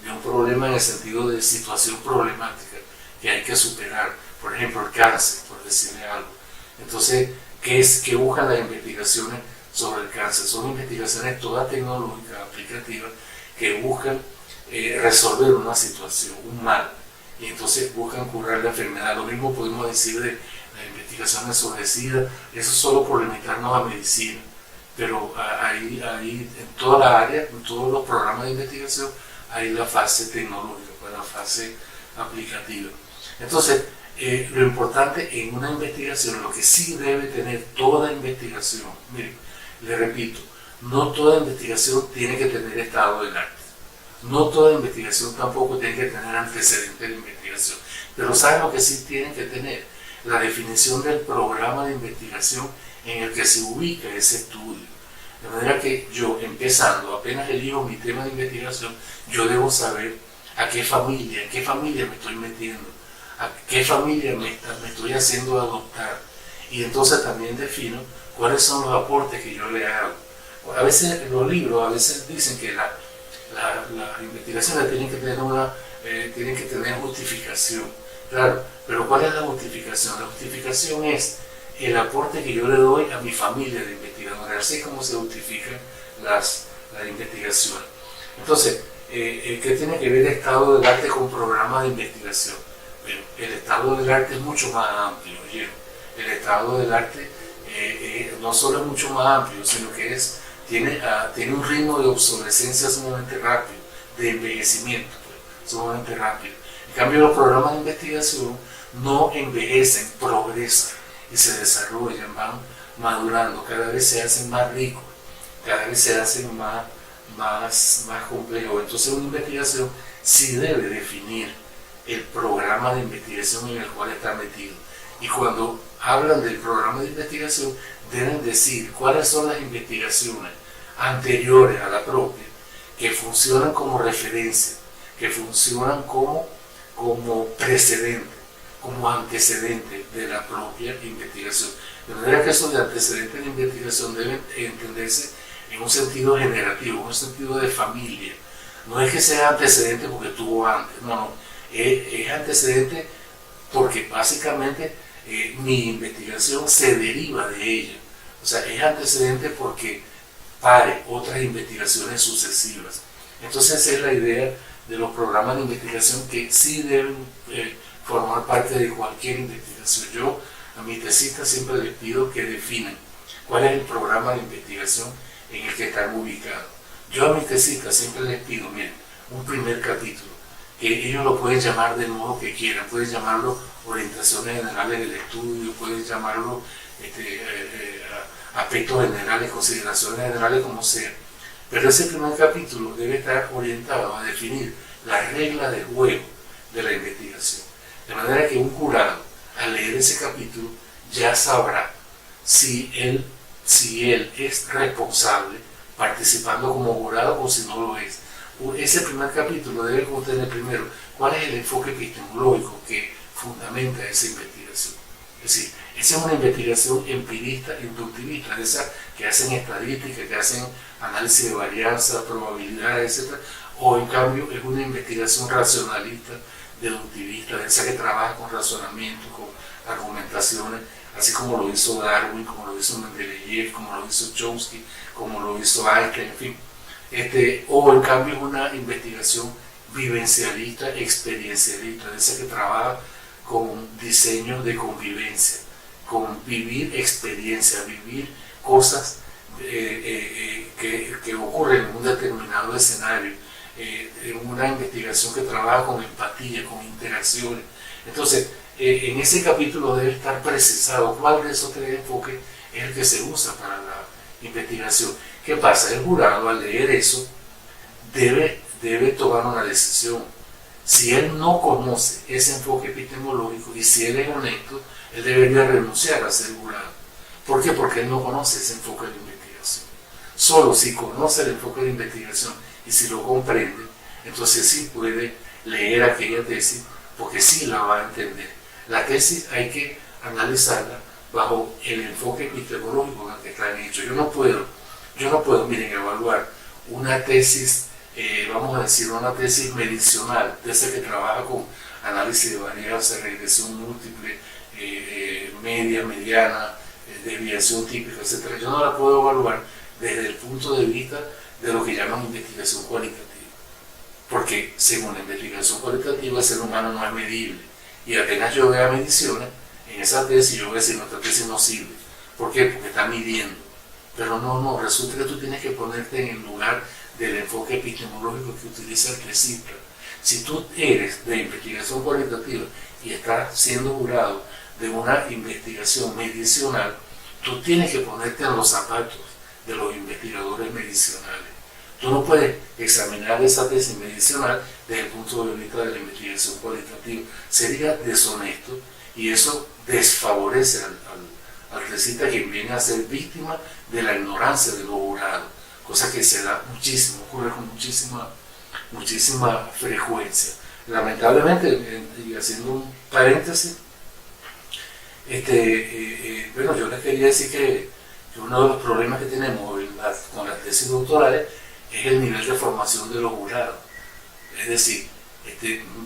de un problema en el sentido de situación problemática que hay que superar. Por ejemplo, el cáncer, por decirle algo. Entonces, ¿qué buscan las investigaciones sobre el cáncer? Son investigaciones todas tecnológicas, aplicativas, que buscan resolver una situación, un mal, y entonces buscan curar la enfermedad. Lo mismo podemos decir de las investigaciones sobre SIDA, eso solo por limitarnos a medicina, pero ahí en toda la área, en todos los programas de investigación, hay la fase tecnológica, la fase aplicativa. Entonces, lo importante en una investigación, lo que sí debe tener toda investigación, mire, le repito, no toda investigación tiene que tener estado del arte. No toda investigación tampoco tiene que tener antecedentes de investigación, pero ¿saben lo que sí tienen que tener? La definición del programa de investigación en el que se ubica ese estudio. De manera que yo, empezando, apenas elijo mi tema de investigación, yo debo saber a qué familia, en qué familia me estoy metiendo, a qué familia me estoy haciendo adoptar. Y entonces también defino cuáles son los aportes que yo le hago. A veces en los libros, a veces dicen que las investigaciones tienen que tener justificación. Claro, pero ¿cuál es la justificación? La justificación es el aporte que yo le doy a mi familia de investigadores, así como se justifican las investigaciones. Entonces, ¿qué tiene que ver el estado del arte con programas de investigación? Bueno, el estado del arte es mucho más amplio, ¿oyeron? El estado del arte no solo es mucho más amplio, sino que tiene un ritmo de obsolescencia sumamente rápido, de envejecimiento, pues, sumamente rápido. En cambio, los programas de investigación no envejecen, progresan y se desarrollan, van madurando, cada vez se hacen más ricos, cada vez se hacen más complejos. Entonces, una investigación sí debe definir el programa de investigación en el cual está metido. Y cuando hablan del programa de investigación, deben decir cuáles son las investigaciones anteriores a la propia que funcionan como referencia, que funcionan como precedente, como antecedente de la propia investigación. De manera que esos de antecedentes de investigación deben entenderse en un sentido generativo, en un sentido de familia. No es que sea antecedente porque tuvo antes, no, es antecedente porque básicamente mi investigación se deriva de ella. O sea, es antecedente porque pare otras investigaciones sucesivas. Entonces esa es la idea de los programas de investigación que sí deben formar parte de cualquier investigación. Yo a mis tesistas siempre les pido que definan cuál es el programa de investigación en el que están ubicados. Yo a mis tesistas siempre les pido, miren, un primer capítulo, que ellos lo pueden llamar del modo que quieran, pueden llamarlo orientaciones generales del estudio, pueden llamarlo aspectos generales, consideraciones generales, como sea. Pero ese primer capítulo debe estar orientado a definir las reglas de juego de la investigación. De manera que un jurado, al leer ese capítulo, ya sabrá si él es responsable participando como jurado o si no lo es. Ese primer capítulo debe contener primero cuál es el enfoque epistemológico que fundamenta esa investigación. Es decir, esa es una investigación empirista, inductivista, de esas que hacen estadística, que hacen análisis de varianza, probabilidades, etc. O en cambio es una investigación racionalista, deductivista, de esa que trabaja con razonamiento, con argumentaciones, así como lo hizo Darwin, como lo hizo Mendeleev, como lo hizo Chomsky, como lo hizo Einstein, en fin. O en cambio es una investigación vivencialista, experiencialista, de esa que trabaja con diseño de convivencia, con vivir experiencia, vivir cosas que ocurren en un determinado escenario, en una investigación que trabaja con empatía, con interacciones. Entonces, en ese capítulo debe estar precisado cuál de esos tres enfoques es el que se usa para la investigación. ¿Qué pasa? El jurado, al leer eso, debe tomar una decisión. Si él no conoce ese enfoque epistemológico y si él es honesto, él debería renunciar a ser jurado. ¿Por qué? Porque él no conoce ese enfoque de investigación. Solo si conoce el enfoque de investigación y si lo comprende, entonces sí puede leer aquella tesis, porque sí la va a entender. La tesis hay que analizarla bajo el enfoque epistemológico en el que está hecho. Yo no puedo, miren, evaluar una tesis, vamos a decir, una tesis medicinal, de esa que trabaja con análisis de varianza, regresión múltiple, media, mediana, desviación típica, etc. Yo no la puedo evaluar desde el punto de vista de lo que llaman investigación cualitativa. Porque según la investigación cualitativa el ser humano no es medible. Y apenas yo vea mediciones, en esa tesis yo voy a decir, nuestra tesis no sirve. ¿Por qué? Porque está midiendo. Pero no, resulta que tú tienes que ponerte en el lugar del enfoque epistemológico que utiliza el tesista. Si tú eres de investigación cualitativa y estás siendo jurado de una investigación medicinal, tú tienes que ponerte en los zapatos de los investigadores medicinales. Tú no puedes examinar esa tesis medicinal desde el punto de vista de la investigación cualitativa. Sería deshonesto y eso desfavorece al tesista, quien viene a ser víctima de la ignorancia de los jurados, cosa que se da muchísimo, ocurre con muchísima frecuencia. Lamentablemente, y haciendo un paréntesis, bueno, yo les quería decir que uno de los problemas que tenemos con las tesis doctorales es el nivel de formación de los jurados. Es decir,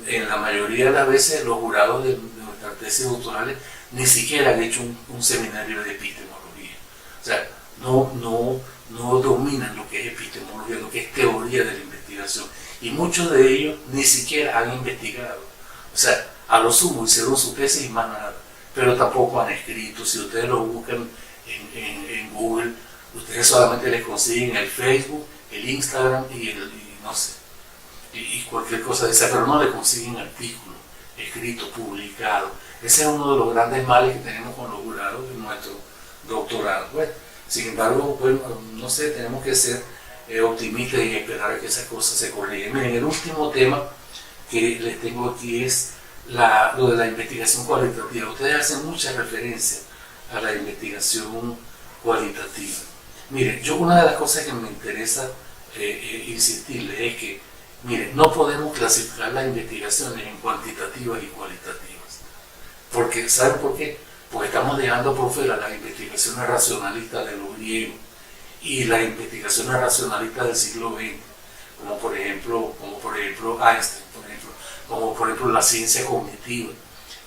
en la mayoría de las veces los jurados de nuestras tesis doctorales ni siquiera han hecho un seminario de epistemología. O sea, no dominan lo que es epistemología, lo que es teoría de la investigación. Y muchos de ellos ni siquiera han investigado. O sea, a lo sumo hicieron su tesis y más nada. Pero tampoco han escrito. Si ustedes lo buscan en Google, ustedes solamente les consiguen el Facebook, el Instagram y no sé, y cualquier cosa de esa, pero no le consiguen artículos escritos, publicados. Ese es uno de los grandes males que tenemos con los jurados en nuestro doctorado. Bueno, sin embargo, bueno, no sé, tenemos que ser optimistas y esperar a que esas cosas se corrigen. Miren, el último tema que les tengo aquí es lo de la investigación cualitativa. Ustedes hacen mucha referencia a la investigación cualitativa. Miren, yo una de las cosas que me interesa insistirles es que, miren, no podemos clasificar las investigaciones en cuantitativas y cualitativas. Porque, ¿saben por qué? Porque estamos dejando por fuera las investigaciones racionalistas de los griegos y las investigaciones racionalistas del siglo XX, como por ejemplo Einstein, como por ejemplo la ciencia cognitiva,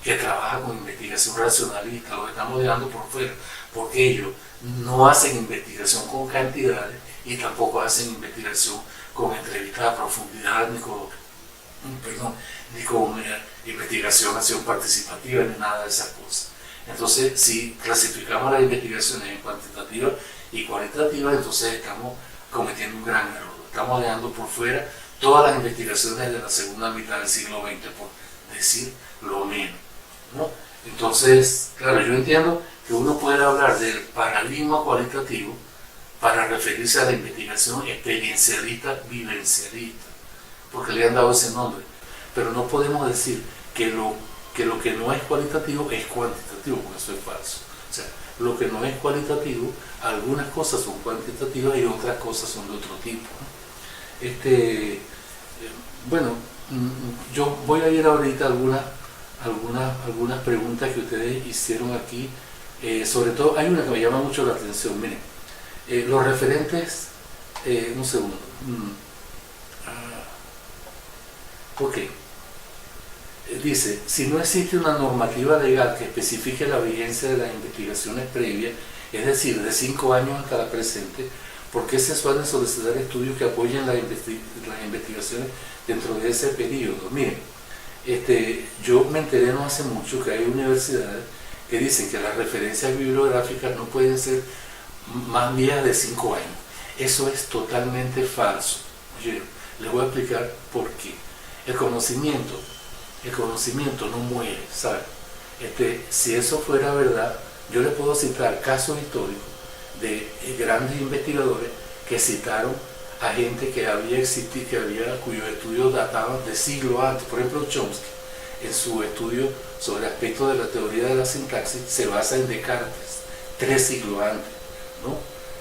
que trabaja con investigación racionalista. Lo estamos dejando por fuera, porque ellos no hacen investigación con cantidades y tampoco hacen investigación con entrevistas a profundidad, ni con investigación, acción participativa, ni nada de esas cosas. Entonces, si clasificamos las investigaciones en cuantitativas y cualitativas, entonces estamos cometiendo un gran error. Estamos dejando por fuera todas las investigaciones de la segunda mitad del siglo XX, por decir lo menos, ¿no? Entonces, claro, yo entiendo que uno puede hablar del paradigma cualitativo para referirse a la investigación experiencialista, vivencialista, porque le han dado ese nombre, pero no podemos decir que lo que no es cualitativo es cuantitativo, porque eso es falso. O sea, lo que no es cualitativo, algunas cosas son cuantitativas y otras cosas son de otro tipo, ¿no? Bueno, yo voy a ir ahorita a algunas preguntas que ustedes hicieron aquí. Sobre todo, hay una que me llama mucho la atención. Miren, los referentes, un segundo. Ok. Dice, si no existe una normativa legal que especifique la vigencia de las investigaciones previas, es decir, de 5 años hasta la presente, ¿por qué se suelen solicitar estudios que apoyen las investigaciones dentro de ese periodo? Miren, yo me enteré no hace mucho que hay universidades que dicen que las referencias bibliográficas no pueden ser más viejas de 5 años. Eso es totalmente falso. Oye, les voy a explicar por qué. El conocimiento no muere, ¿sabes? Si eso fuera verdad, yo les puedo citar casos históricos de grandes investigadores que citaron a gente que había existido, cuyos estudios databan de siglos antes. Por ejemplo, Chomsky, en su estudio sobre aspectos de la teoría de la sintaxis, se basa en Descartes, 3 siglos antes, ¿no?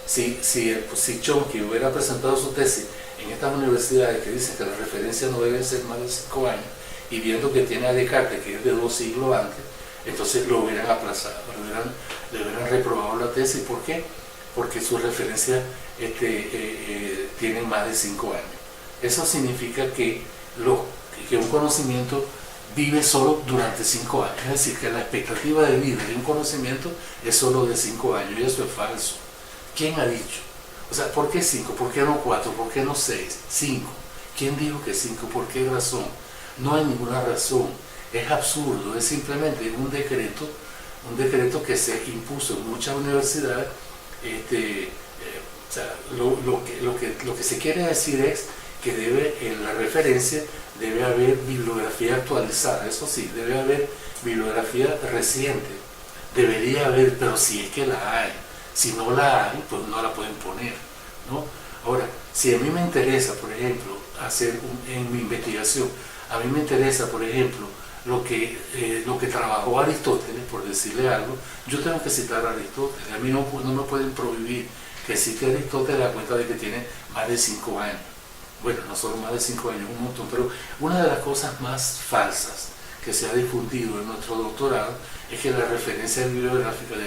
Si Chomsky hubiera presentado su tesis en estas universidades que dicen que las referencias no deben ser más de 5 años, y viendo que tiene a Descartes, que es de 2 siglos antes, entonces lo hubieran aplazado, le hubieran reprobado la tesis. ¿Por qué? Porque sus referencias tienen más de 5 años. Eso significa que un conocimiento vive solo durante 5 años, es decir, que la expectativa de vida de un conocimiento es solo de 5 años, y eso es falso. ¿Quién ha dicho? O sea, ¿por qué 5? ¿Por qué no 4? ¿Por qué no 6? 5. ¿Quién dijo que 5? ¿Por qué razón? No hay ninguna razón. Es absurdo, es simplemente un decreto que se impuso en muchas universidades. O sea, lo que se quiere decir es que en la referencia debe haber bibliografía actualizada, eso sí, debe haber bibliografía reciente, debería haber, pero si es que la hay. Si no la hay, pues no la pueden poner, ¿no? Ahora, si a mí me interesa, por ejemplo, en mi investigación, a mí me interesa, por ejemplo, lo que trabajó Aristóteles, por decirle algo, yo tengo que citar a Aristóteles. A mí no me pueden prohibir que cite a Aristóteles a cuenta de que tiene más de 5 años. Bueno, no solo más de 5 años, un montón, pero una de las cosas más falsas que se ha difundido en nuestro doctorado es que las referencias bibliográficas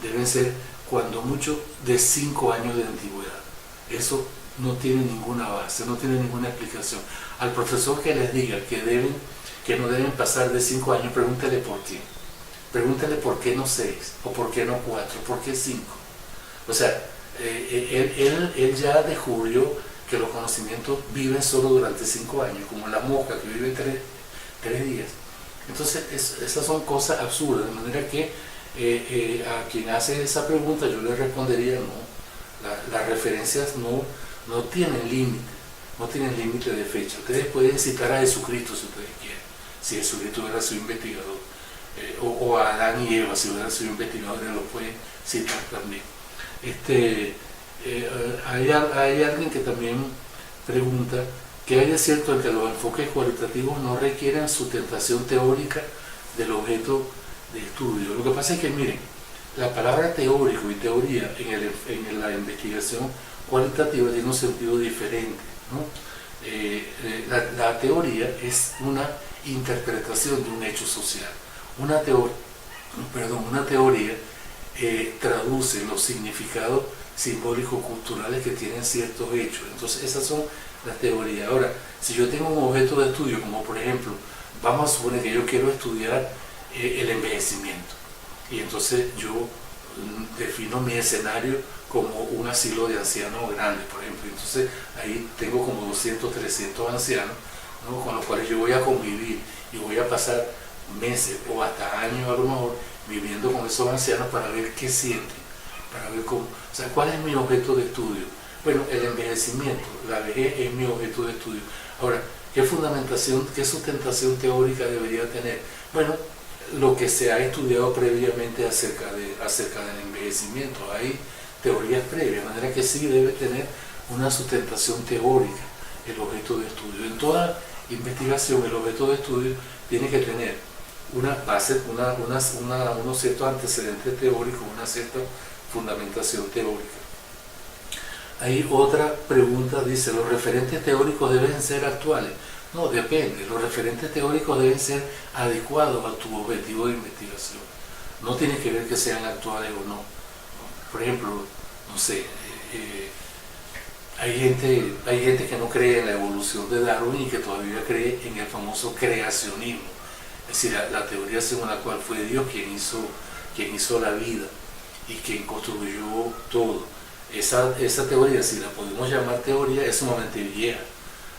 deben ser cuando mucho de 5 años de antigüedad. Eso no tiene ninguna base, no tiene ninguna explicación. Al profesor que les diga que no deben pasar de 5 años, pregúntele por qué. Pregúntele por qué no 6, o por qué no 4, por qué 5. O sea, él ya descubrió que los conocimientos viven solo durante 5 años, como la mosca que vive 3 días. Entonces, esas son cosas absurdas, de manera que a quien hace esa pregunta yo le respondería no. Las referencias no tienen límite, no tienen límite de fecha. Ustedes pueden citar a Jesucristo si ustedes quieren, si Jesucristo hubiera sido investigador, o a Adán y Eva si hubiera sido investigadores, lo pueden citar también. Hay alguien que también pregunta qué hay de cierto en que los enfoques cualitativos no requieren sustentación teórica del objeto de estudio. Lo que pasa es que, miren, la palabra teórico y teoría en la investigación cualitativa tiene un sentido diferente, ¿no? La teoría es una interpretación de un hecho social. Una teoría traduce los significados simbólicos culturales que tienen ciertos hechos. Entonces esas son las teorías. Ahora, si yo tengo un objeto de estudio, como por ejemplo, vamos a suponer que yo quiero estudiar el envejecimiento, y entonces yo defino mi escenario como un asilo de ancianos grandes, por ejemplo. Entonces ahí tengo como 200, 300 ancianos, ¿no?, con los cuales yo voy a convivir y voy a pasar meses o hasta años a lo mejor viviendo con esos ancianos para ver qué sienten, para ver cómo, o sea, cuál es mi objeto de estudio. Bueno, el envejecimiento, la vejez es mi objeto de estudio. Ahora, ¿qué fundamentación, qué sustentación teórica debería tener? Bueno, lo que se ha estudiado previamente acerca del envejecimiento. Hay teorías previas, de manera que sí debe tener una sustentación teórica el objeto de estudio. En toda investigación el objeto de estudio tiene que tener una base, unos ciertos antecedentes teóricos, una cierta fundamentación teórica. Hay otra pregunta, dice, ¿los referentes teóricos deben ser actuales? No, depende. Los referentes teóricos deben ser adecuados a tu objetivo de investigación. No tiene que ver que sean actuales o no. Por ejemplo, no sé, hay gente que no cree en la evolución de Darwin y que todavía cree en el famoso creacionismo. Es decir, la teoría según la cual fue Dios quien hizo la vida y quien construyó todo. Esa teoría, si la podemos llamar teoría, es sumamente vieja.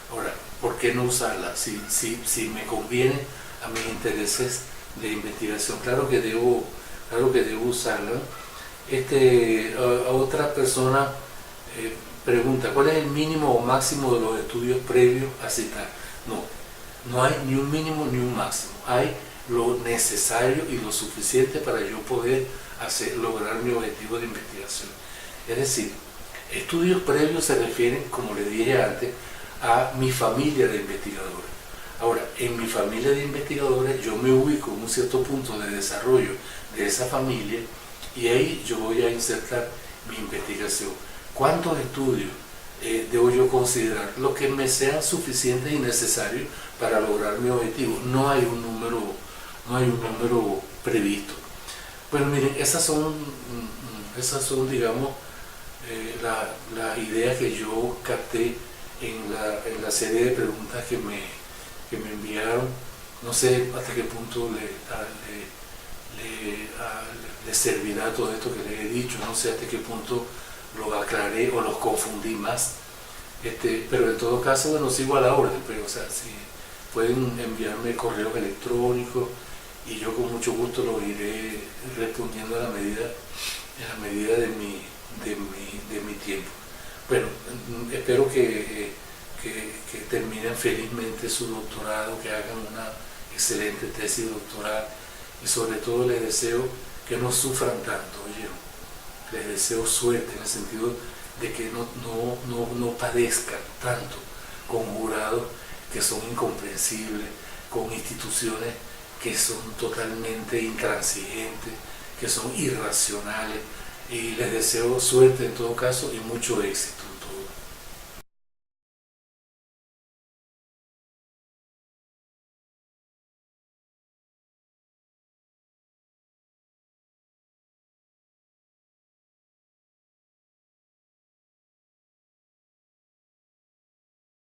Ahora, ¿por qué no usarla? Si me conviene a mis intereses de investigación, claro que debo usarla. Otra persona pregunta, ¿cuál es el mínimo o máximo de los estudios previos a citar? No hay ni un mínimo ni un máximo. Hay lo necesario y lo suficiente para yo poder lograr mi objetivo de investigación. Es decir, estudios previos se refieren, como les dije antes, a mi familia de investigadores. Ahora, en mi familia de investigadores yo me ubico en un cierto punto de desarrollo de esa familia y ahí yo voy a insertar mi investigación. ¿Cuántos estudios debo yo considerar? Lo que me sean suficientes y necesarios para lograr mi objetivo. No hay un número previsto. Bueno, miren, esas son digamos, las ideas que yo capté en la serie de preguntas que me enviaron. No sé hasta qué punto le servirá todo esto que les he dicho, no sé hasta qué punto lo aclaré o los confundí más. Pero en todo caso, bueno, sigo a la orden, pero o sea, si pueden enviarme correos electrónicos y yo con mucho gusto los iré respondiendo en la medida de mi tiempo. Bueno, espero que terminen felizmente su doctorado, que hagan una excelente tesis doctoral y sobre todo les deseo que no sufran tanto, ¿oyeron? Les deseo suerte en el sentido de que no padezcan tanto con jurados que son incomprensibles, con instituciones que son totalmente intransigentes, que son irracionales, y les deseo suerte en todo caso y mucho éxito.